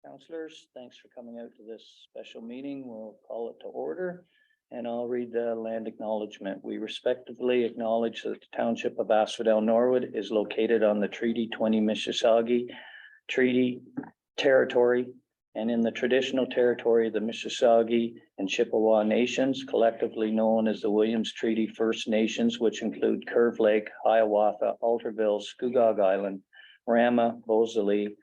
Councillors, thanks for coming out to this special meeting. We'll call it to order. And I'll read the land acknowledgement. We respectively acknowledge that the Township of Asphodel-Norwood is located on the Treaty 20 Mississauga Treaty territory and in the traditional territory of the Mississauga and Chippewa Nations, collectively known as the Williams Treaty First Nations, which include Curve Lake, Hiawatha, Alterville, Scugog Island, Rama, Bosalie,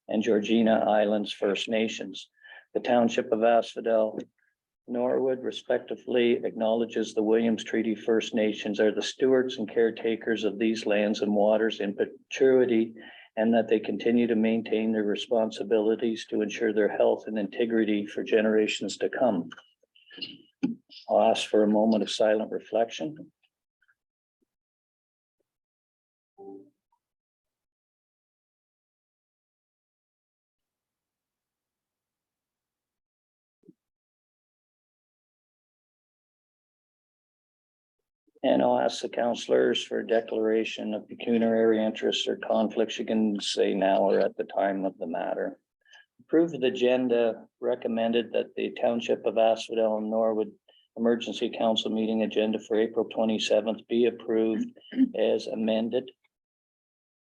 and Georgina Islands First Nations. The Township of Asphodel-Norwood respectively acknowledges the Williams Treaty First Nations are the stewards and caretakers of these lands and waters in perpetuity, and that they continue to maintain their responsibilities to ensure their health and integrity for generations to come. I'll ask for a moment of silent reflection. And I'll ask the councillors for a declaration of pecuniary interests or conflicts. You can say now or at the time of the matter. Approved the agenda recommended that the Township of Asphodel-Norwood Emergency Council meeting agenda for April 27th be approved as amended.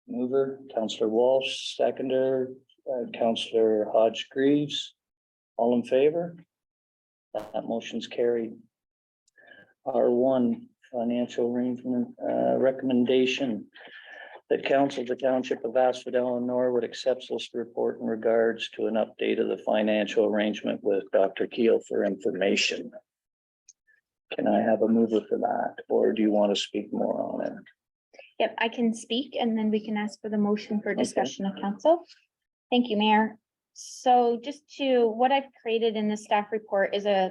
Mover, Councillor Walsh, seconder, Councillor Hodge-Greaves. All in favor? That motion's carried. R1. Financial arrangement recommendation that council, the Township of Asphodel-Norwood accepts this report in regards to an update of the financial arrangement with Dr. Keel for information. Can I have a mover for that, or do you want to speak more on it? Yep, I can speak and then we can ask for the motion for discussion of council. Thank you, Mayor. So just to what I've created in the staff report is I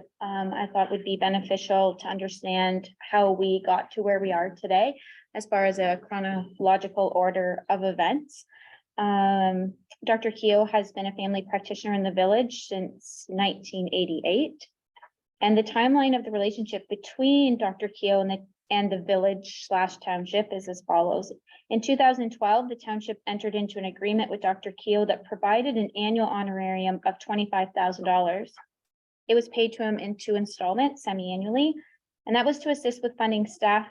thought would be beneficial to understand how we got to where we are today as far as a chronological order of events. Dr. Keogh has been a family practitioner in the village since 1988. And the timeline of the relationship between Dr. Keogh and the village/township is as follows. In 2012, the township entered into an agreement with Dr. Keogh that provided an annual honorarium of $25,000. It was paid to him in 2 installments semi-annually, and that was to assist with funding staff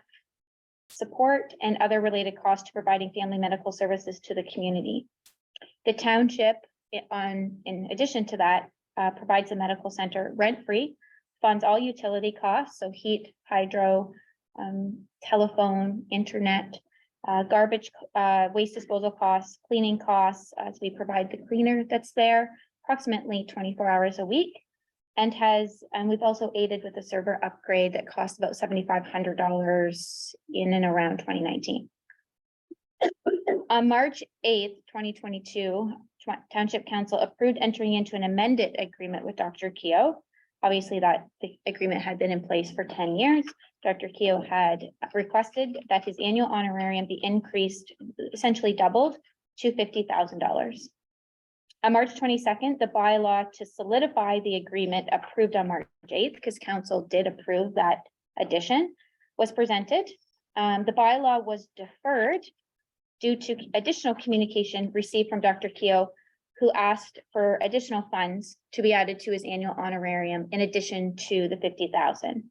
support and other related costs to providing family medical services to the community. The township, in addition to that, provides a medical center rent-free, funds all utility costs, so heat, hydro, telephone, internet, garbage, waste disposal costs, cleaning costs, as we provide the cleaner that's there approximately 24 hours a week, and we've also aided with a server upgrade that costs about $7,500 in and around 2019. On March 8th, 2022, Township Council approved entering into an amended agreement with Dr. Keogh. Obviously, that the agreement had been in place for 10 years. Dr. Keogh had requested that his annual honorarium be increased, essentially doubled, to $50,000. On March 22nd, the bylaw to solidify the agreement approved on March 8th, because council did approve that addition, was presented. The bylaw was deferred due to additional communication received from Dr. Keogh, who asked for additional funds to be added to his annual honorarium in addition to the $50,000.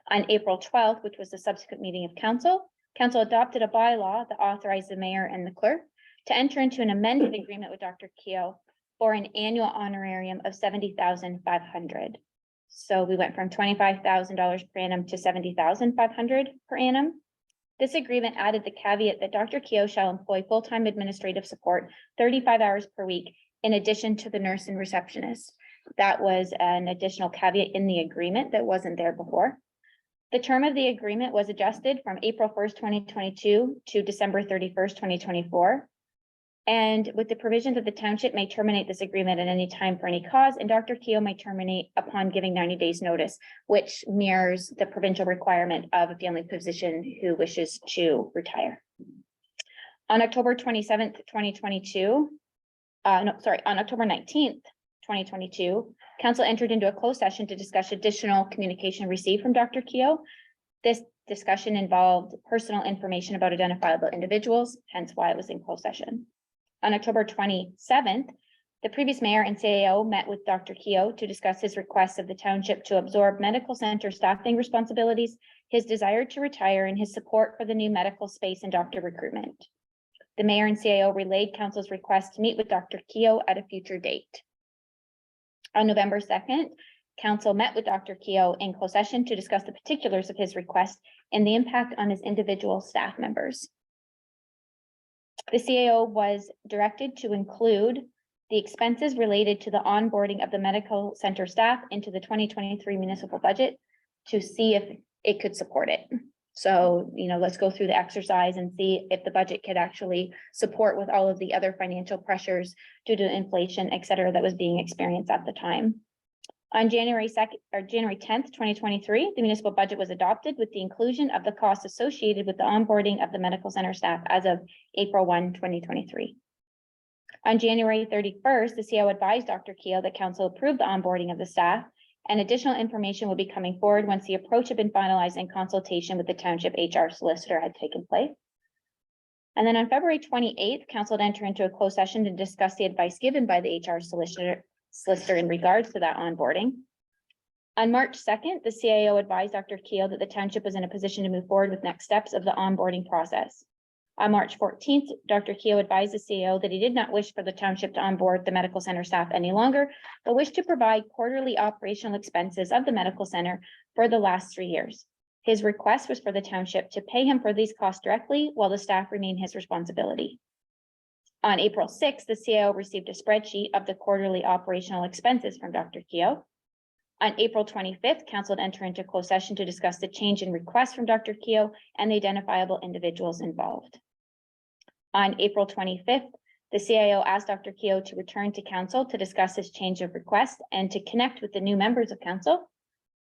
On April 12th, which was the subsequent meeting of council adopted a bylaw that authorized the mayor and the clerk to enter into an amended agreement with Dr. Keogh for an annual honorarium of $70,500. So we went from $25,000 per annum to $70,500 per annum. This agreement added the caveat that Dr. Keogh shall employ full-time administrative support 35 hours per week in addition to the nurse and receptionist. That was an additional caveat in the agreement that wasn't there before. The term of the agreement was adjusted from April 1st, 2022 to December 31st, 2024. And with the provision that the township may terminate this agreement at any time for any cause, and Dr. Keogh may terminate upon giving 90 days notice, which mirrors the provincial requirement of a family physician who wishes to retire. On October 27th, 2022, on October 19th, 2022, council entered into a closed session to discuss additional communication received from Dr. Keogh. This discussion involved personal information about identifiable individuals, hence why it was in closed session. On October 27th, The previous mayor and CAO met with Dr. Keogh to discuss his request of the township to absorb medical center staffing responsibilities, his desire to retire, and his support for the new medical space and doctor recruitment. The mayor and CAO relayed council's request to meet with Dr. Keogh at a future date. On November 2nd, council met with Dr. Keogh in closed session to discuss the particulars of his request and the impact on his individual staff members. The CAO was directed to include the expenses related to the onboarding of the medical center staff into the 2023 municipal budget to see if it could support it. So, let's go through the exercise and see if the budget could actually support with all of the other financial pressures due to inflation, et cetera, that was being experienced at the time. On January 2nd or January 10th, 2023, the municipal budget was adopted with the inclusion of the costs associated with the onboarding of the medical center staff as of April 1, 2023. On January 31st, the CAO advised Dr. Keogh that council approved the onboarding of the staff, and additional information will be coming forward once the approach had been finalized in consultation with the township HR solicitor had taken place. And then on February 28th, council would enter into a closed session to discuss the advice given by the HR solicitor in regards to that onboarding. On March 2nd, the CAO advised Dr. Keogh that the township was in a position to move forward with next steps of the onboarding process. On March 14th, Dr. Keogh advised the CAO that he did not wish for the township to onboard the medical center staff any longer, but wished to provide quarterly operational expenses of the medical center for the last 3 years. His request was for the township to pay him for these costs directly while the staff remain his responsibility. On April 6th, the CAO received a spreadsheet of the quarterly operational expenses from Dr. Keogh. On April 25th, council would enter into closed session to discuss the change in request from Dr. Keogh and the identifiable individuals involved. On April 25th, the CAO asked Dr. Keogh to return to council to discuss his change of request and to connect with the new members of council.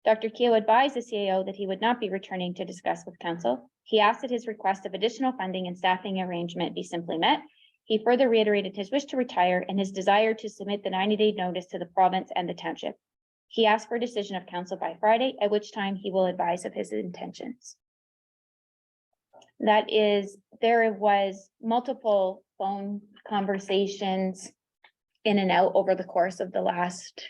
Dr. Keogh advised the CAO that he would not be returning to discuss with council. He asked that his request of additional funding and staffing arrangement be simply met. He further reiterated his wish to retire and his desire to submit the 90-day notice to the province and the township. He asked for a decision of council by Friday, at which time he will advise of his intentions. There was multiple phone conversations in and out over the course of the last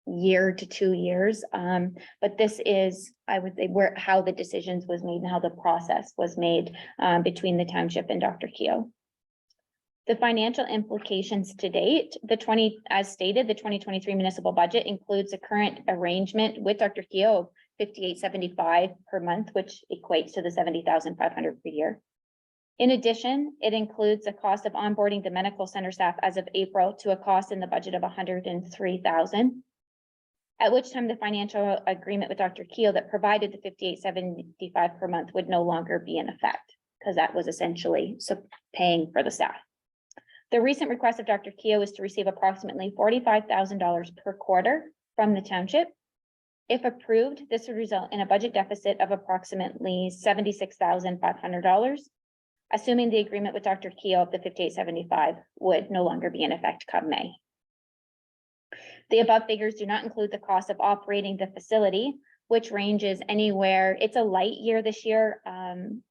year to 2 years. But this is, I would say, how the decisions was made and how the process was made between the township and Dr. Keogh. The financial implications to date, as stated, the 2023 municipal budget includes a current arrangement with Dr. Keogh of $58.75 per month, which equates to the $70,500 per year. In addition, it includes the cost of onboarding the medical center staff as of April to a cost in the budget of $103,000. At which time the financial agreement with Dr. Keogh that provided the $58.75 per month would no longer be in effect, because that was essentially paying for the staff. The recent request of Dr. Keogh is to receive approximately $45,000 per quarter from the township. If approved, this would result in a budget deficit of approximately $76,500, assuming the agreement with Dr. Keogh of the $58.75 would no longer be in effect come May. The above figures do not include the cost of operating the facility, which ranges anywhere. It's a light year this year,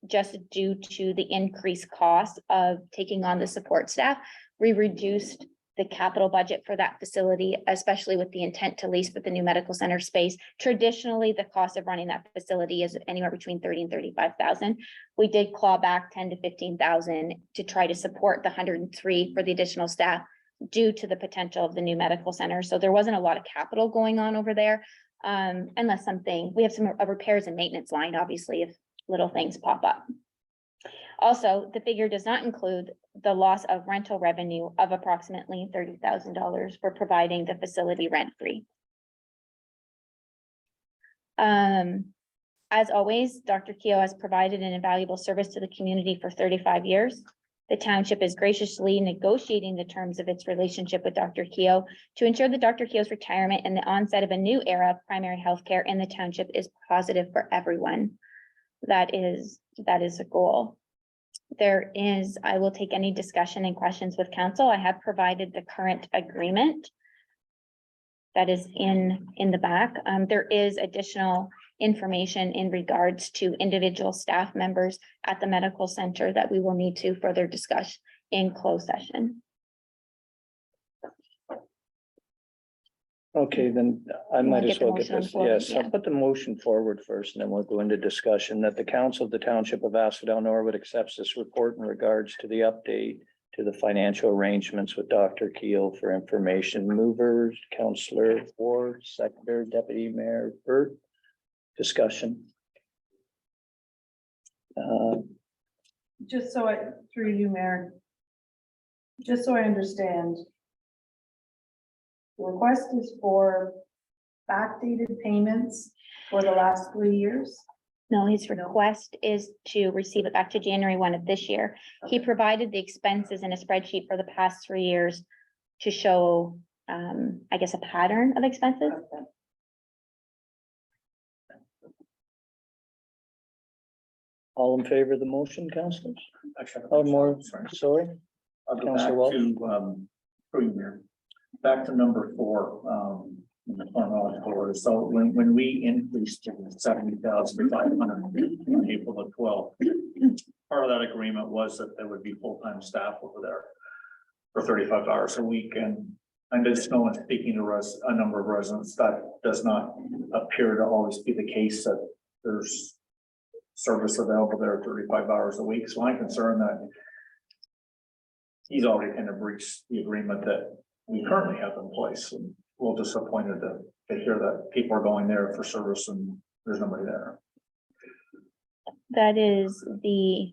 just due to the increased cost of taking on the support staff. We reduced the capital budget for that facility, especially with the intent to lease with the new medical center space. Traditionally, the cost of running that facility is anywhere between $30,000 and $35,000. We did claw back $10,000 to $15,000 to try to support the $103,000 for the additional staff due to the potential of the new medical center. So there wasn't a lot of capital going on over there. Unless we have some repairs and maintenance line, obviously, if little things pop up. Also, the figure does not include the loss of rental revenue of approximately $30,000 for providing the facility rent-free. As always, Dr. Keogh has provided an invaluable service to the community for 35 years. The township is graciously negotiating the terms of its relationship with Dr. Keogh to ensure that Dr. Keogh's retirement and the onset of a new era of primary health care in the township is positive for everyone. That is a goal. I will take any discussion and questions with council. I have provided the current agreement that is in the back. There is additional information in regards to individual staff members at the medical center that we will need to further discuss in closed session. Okay, then I You might wanna as get the well get motion on the this. floor? Yes, Yeah. I'll put the motion forward first and then we'll go into discussion that the council of the township of Asphodel-Norwood accepts this report in regards to the update to the financial arrangements with Dr. Keel for information. Movers, Councillor Ward, Secretary, Deputy Mayor Burt. Discussion. Just so through you, Mayor. Just so I understand. The request is for backdated payments for the last 3 years. No, his request is to receive it back to January 1 of this year. He provided the expenses in a spreadsheet for the past 3 years to show, I guess, a pattern of expenses. Okay. All in favor of the motion, councillors? Actually, Oh, more, sorry. I'll go Councillor back Walsh. to, premier. Back to number 4, in the chronological order. So when we increased to 70,500 on April the 12th, part of that agreement was that there would be full-time staff over there for 35 hours a week. And I just know in speaking to a number of residents, that does not appear to always be the case, that there's service available there 35 hours a week. So I'm concerned that he's already kind of breached the agreement that we currently have in place, and a little disappointed to hear that people are going there for service and there's nobody there. That is the,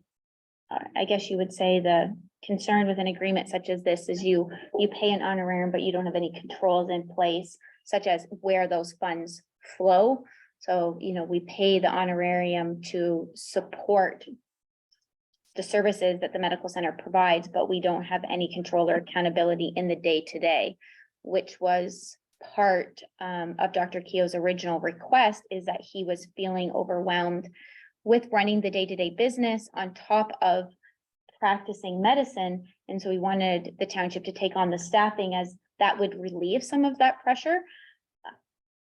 I guess you would say the concern with an agreement such as this is you pay an honorarium, but you don't have any controls in place, such as where those funds flow. So, we pay the honorarium to support the services that the medical center provides, but we don't have any control or accountability in the day-to-day, which was part of Dr. Keogh's original request, is that he was feeling overwhelmed with running the day-to-day business on top of practicing medicine. And so we wanted the township to take on the staffing, as that would relieve some of that pressure.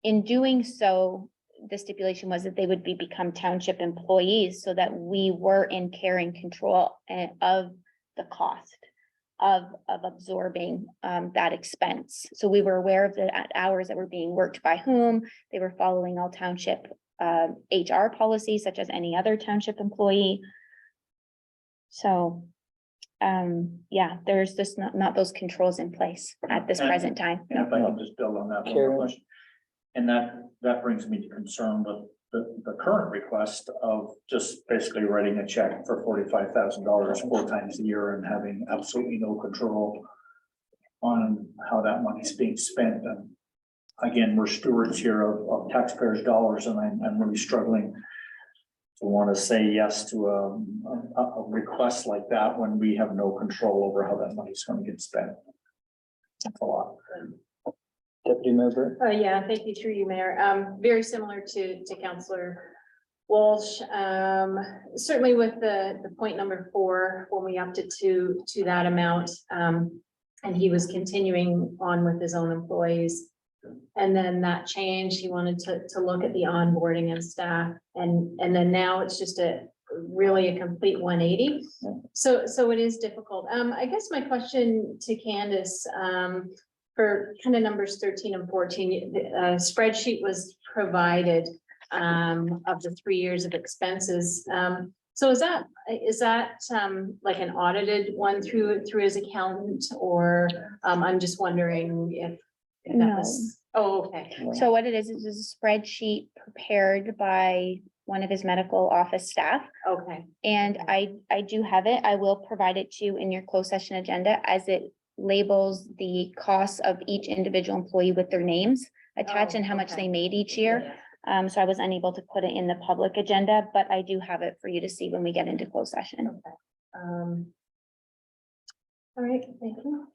In doing so, the stipulation was that they would become township employees, so that we were in care and control of the cost of absorbing that expense. So we were aware of the hours that were being worked by whom. They were following all township HR policies, such as any other township employee. So yeah, there's just not those controls in place at this present time. And if I can just build on that one more question. And that brings me to concern with the current request of just basically writing a check for $45,000 4 times a year and having absolutely no control on how that money's being spent. And again, we're stewards here of taxpayers' dollars, and I'm really struggling to want to say yes to a request like that when we have no control over how that money's going to get spent. That's a lot. Deputy Mayor Burt. Yeah, thank you through you, Mayor. Very similar to Councillor Walsh. Certainly with the point number 4, when we upped it to that amount, and he was continuing on with his own employees. And then that changed, he wanted to look at the onboarding and staff, and then now it's just really a complete 180. So it is difficult. I guess my question to Candace, for kind of numbers 13 and 14, the spreadsheet was provided of the 3 years of expenses. So is that like an audited one through his accountant, or I'm just wondering if that was, oh, okay. So what it is a spreadsheet prepared by one of his medical office staff. Okay. And I do have it. I will provide it to you in your closed session agenda, as it labels the costs of each individual employee with their names attached and how much they made each year. So I was unable to put it in the public agenda, but I do have it for you to see when we get into closed session. All right, thank you.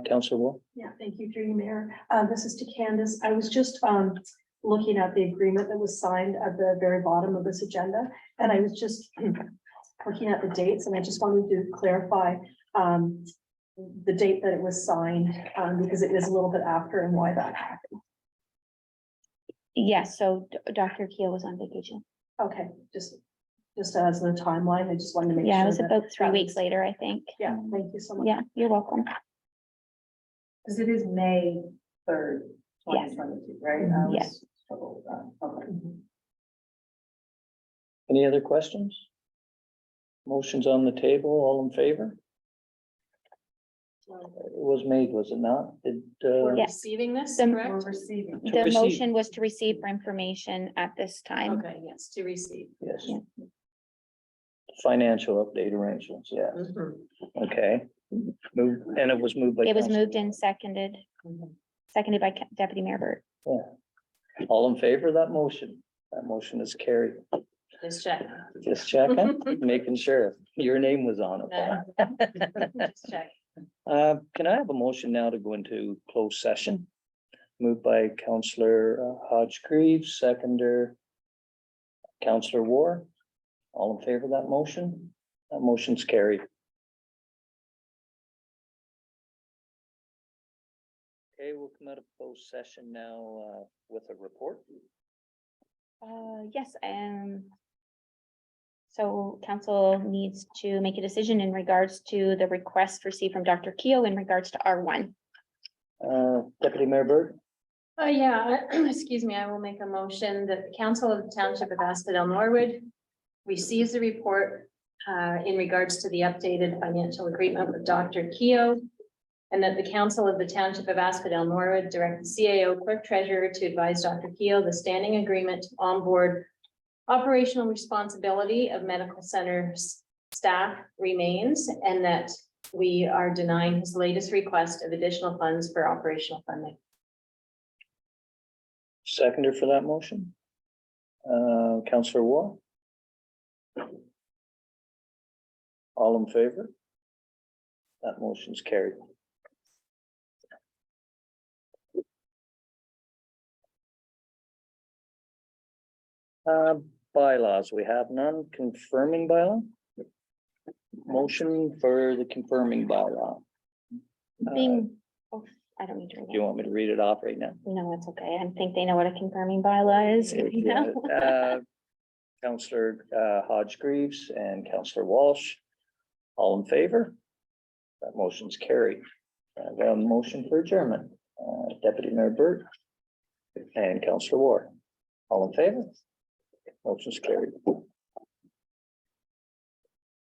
Councillor Wall. Yeah, thank you, through you, Mayor. This is to Candace. I was just looking at the agreement that was signed at the very bottom of this agenda, and I was just looking at the dates, and I just wanted to clarify the date that it was signed, because it is a little bit after, and why that happened. Yes, so Dr. Keel was on vacation. Okay, just as the timeline, I just wanted to make sure. Yeah, it was that about 3 that weeks was- later, I think. Yeah, thank you so much. Yeah, you're welcome. Because it is May 3rd, Yes. 2022, right? Yes. Okay. Any other questions? Motion's on the table, all in favor? It was made, was it not? We're Yeah. receiving this, The- We're correct? receiving. To The receive. motion was to receive for information at this time. Okay, yes, to receive. Yes. Yeah. Financial update arrangements, yeah, okay. Move, and it was moved by. It was Councillor moved and seconded, seconded by Deputy Mayor Burt. All in favor of that motion? That motion is carried. Just check. Just checking, making sure your name was on it. Just check. Can I have a motion now to go into closed session? Moved by Councillor Hodge Greaves, seconder Councillor War. All in favor of that motion? That motion's carried. Okay, we'll come out of closed session now with a report. Yes, so council needs to make a decision in regards to the request received from Dr. Keo in regards to R1. Deputy Mayor Burt, Yeah, excuse me, I will make a motion that the council of the township of Asphodel-Norwood receives the report in regards to the updated financial agreement with Dr. Keo. And that the council of the township of Asphodel-Norwood direct the CAO clerk treasurer to advise Dr. Keo the standing agreement to onboard operational responsibility of medical centers staff remains, and that we are denying his latest request of additional funds for operational funding. seconder for that motion. Councillor War. All in favor? That motion's carried. Bylaws, we have none. Confirming bylaw? Motion for the confirming bylaw. Being, oh, I don't need to read Do you it. want me to read it off right now? No, it's okay. I think they know what a confirming bylaw is. Councillor Hodge Greaves and Councillor Walsh. All in favor? That motion's carried. We have a motion for adjournment. Deputy Mayor Burt and Councillor Ward. All in favor? Motion's carried.